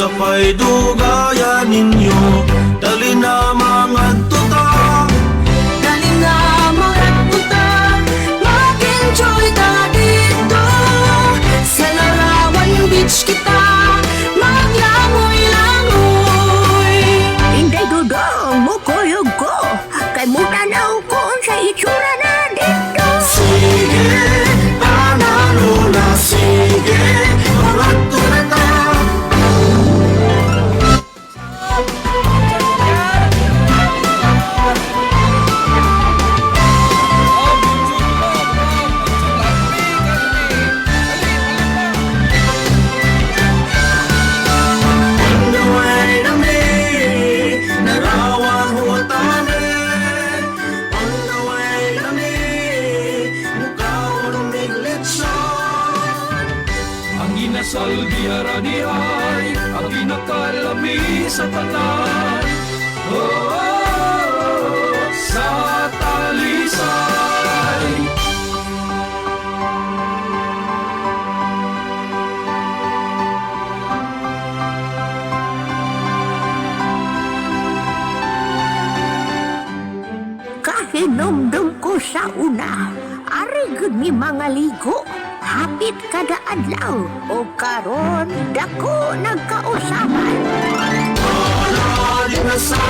Sapay dugaya ninyo, dali na mga tuta. Dali na mga puta, mag-enjoy ta dito. Sa Larawan Beach kita, maglangoy-langoy. Hindi dudong mo kuyog ko, kay mutanaw ko sa itsura na dito. Sige, panalo na sige, mga tuta. Saldi haranihay ang pinakalami sa tanan. Oh, oh, oh, sa Talisay. Kahinumdum ko sa una, ari gud ni mga ligo. Hapit kada adlaw o karon dako nagkausapan. Panalo na sa